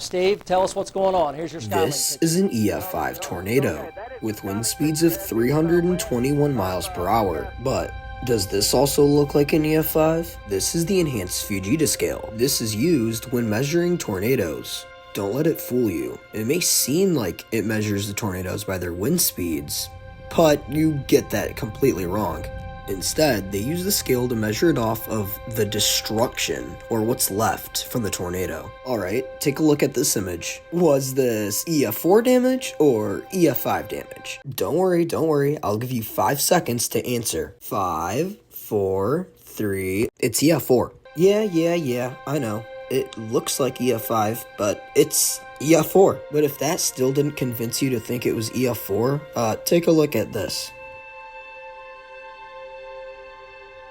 Steve, tell us what's going on. Here's your Skylink. This is an EF5 tornado with wind speeds of 321 miles per hour, but does this also look like an EF5? This is the enhanced Fujita scale. This is used when measuring tornadoes. Don't let it fool you. It may seem like it measures the tornadoes by their wind speeds, but you get that completely wrong. Instead, they use the scale to measure it off of the destruction, or what's left from the tornado. Alright, take a look at this image. Was this EF4 damage or EF5 damage? Don't worry, I'll give you 5 seconds to answer. 5, 4, 3, it's EF4. Yeah, I know. It looks like EF5, but it's EF4. But if that still didn't convince you to think it was EF4, take a look at this.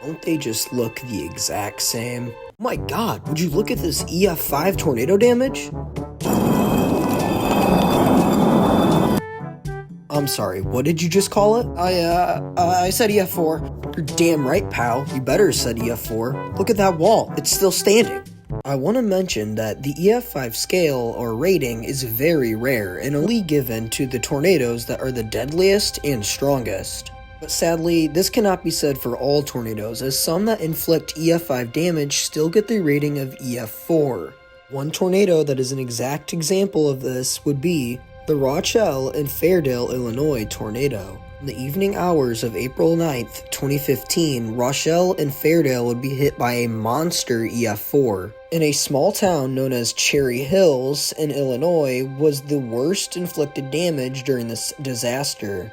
Don't they just look the exact same? Oh my god, would you look at this EF5 tornado damage? I'm sorry, what did you just call it? I said EF4. You're damn right, pal. You better have said EF4. Look at that wall. It's still standing. I want to mention that the EF5 scale or rating is very rare and only given to the tornadoes that are the deadliest and strongest. But sadly, this cannot be said for all tornadoes, as some that inflict EF5 damage still get the rating of EF4. One tornado that is an exact example of this would be the Rochelle and Fairdale, Illinois tornado. In the evening hours of April 9th, 2015, Rochelle and Fairdale would be hit by a monster EF4. In a small town known as Cherry Hills in Illinois was the worst inflicted damage during this disaster.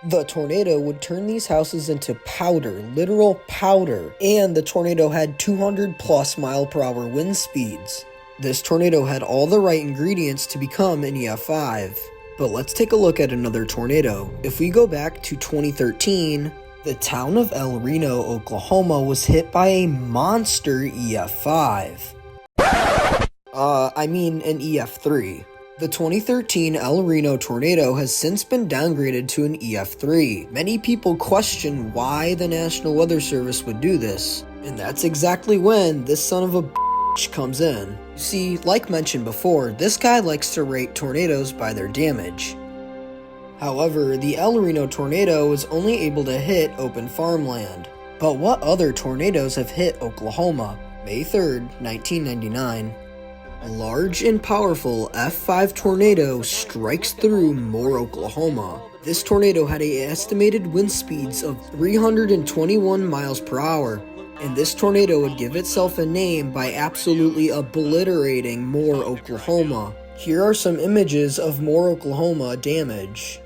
The tornado would turn these houses into powder, literal powder, and the tornado had 200 plus mile per hour wind speeds. This tornado had all the right ingredients to become an EF5. But let's take a look at another tornado. If we go back to 2013, the town of El Reno, Oklahoma was hit by a monster EF5. I mean an EF3. The 2013 El Reno tornado has since been downgraded to an EF3. Many people question why the National Weather Service would do this, and that's exactly when this son of a bitch comes in. You see, like mentioned before, this guy likes to rate tornadoes by their damage. However, the El Reno tornado was only able to hit open farmland. But what other tornadoes have hit Oklahoma? May 3rd, 1999. A large and powerful F5 tornado strikes through Moore, Oklahoma. This tornado had an estimated wind speeds of 321 miles per hour, and this tornado would give itself a name by absolutely obliterating Moore, Oklahoma. Here are some images of Moore, Oklahoma damage.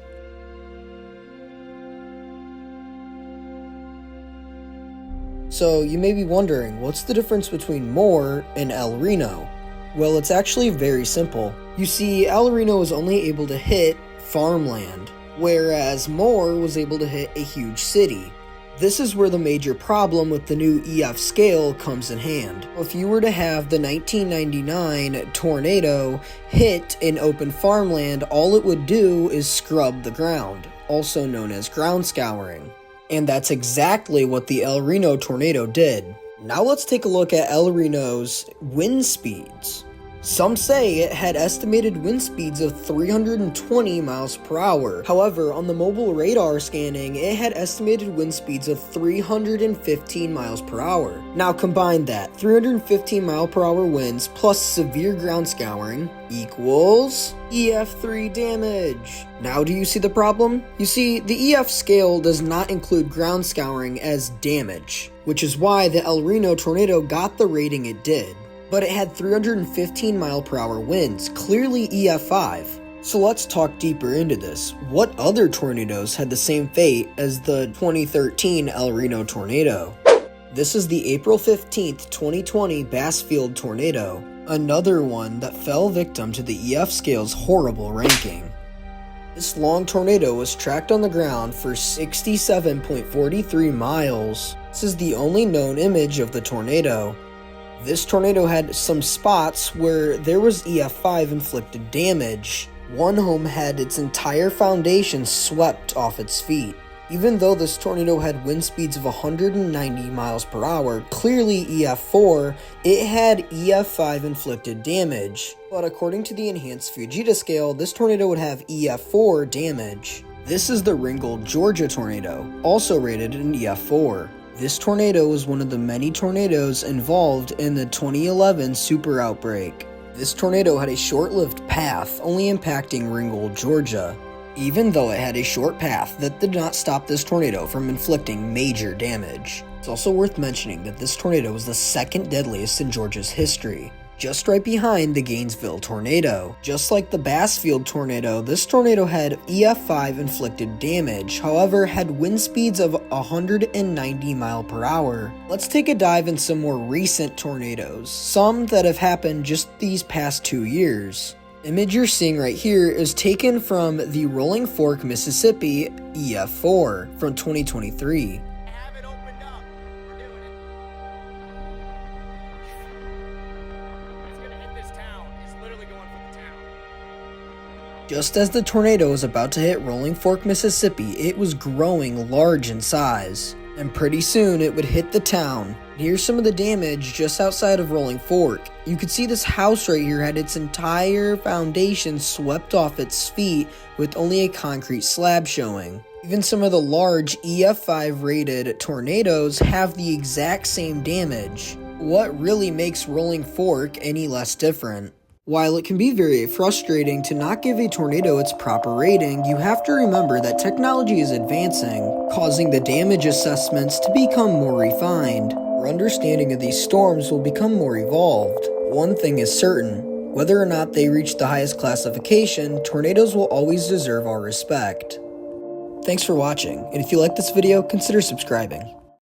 So you may be wondering, what's the difference between Moore and El Reno? Well, it's actually very simple. You see, El Reno was only able to hit farmland, whereas Moore was able to hit a huge city. This is where the major problem with the new EF scale comes in hand. If you were to have the 1999 tornado hit in open farmland, all it would do is scrub the ground, also known as ground scouring. And that's exactly what the El Reno tornado did. Now let's take a look at El Reno's wind speeds. Some say it had estimated wind speeds of 320 miles per hour. However, on the mobile radar scanning, it had estimated wind speeds of 315 miles per hour. Now combine that, 315 mile per hour winds plus severe ground scouring equals EF3 damage. Now do you see the problem? You see, the EF scale does not include ground scouring as damage, which is why the El Reno tornado got the rating it did. But it had 315 mile per hour winds, clearly EF5. So let's talk deeper into this. What other tornadoes had the same fate as the 2013 El Reno tornado? This is the April 15th, 2020 Bassfield tornado, another one that fell victim to the EF scale's horrible ranking. This long tornado was tracked on the ground for 67.43 miles. This is the only known image of the tornado. This tornado had some spots where there was EF5 inflicted damage. One home had its entire foundation swept off its feet. Even though this tornado had wind speeds of 190 miles per hour, clearly EF4, it had EF5 inflicted damage. But according to the enhanced Fujita scale, this tornado would have EF4 damage. This is the Ringgold, Georgia tornado, also rated an EF4. This tornado was one of the many tornadoes involved in the 2011 super outbreak. This tornado had a short-lived path, only impacting Ringgold, Georgia. Even though it had a short path, that did not stop this tornado from inflicting major damage. It's also worth mentioning that this tornado was the second deadliest in Georgia's history, just right behind the Gainesville tornado. Just like the Bassfield tornado, this tornado had EF5 inflicted damage, however had wind speeds of 190 miles per hour. Let's take a dive in some more recent tornadoes, some that have happened just these past 2 years. Image you're seeing right here is taken from the Rolling Fork, Mississippi EF4 from 2023. Just as the tornado was about to hit Rolling Fork, Mississippi, it was growing large in size, and pretty soon it would hit the town. Here's some of the damage just outside of Rolling Fork. You could see this house right here had its entire foundation swept off its feet with only a concrete slab showing. Even some of the large EF5 rated tornadoes have the exact same damage. What really makes Rolling Fork any less different? While it can be very frustrating to not give a tornado its proper rating, you have to remember that technology is advancing, causing the damage assessments to become more refined. Our understanding of these storms will become more evolved. One thing is certain, whether or not they reach the highest classification, tornadoes will always deserve our respect. Thanks for watching, and if you like this video, consider subscribing.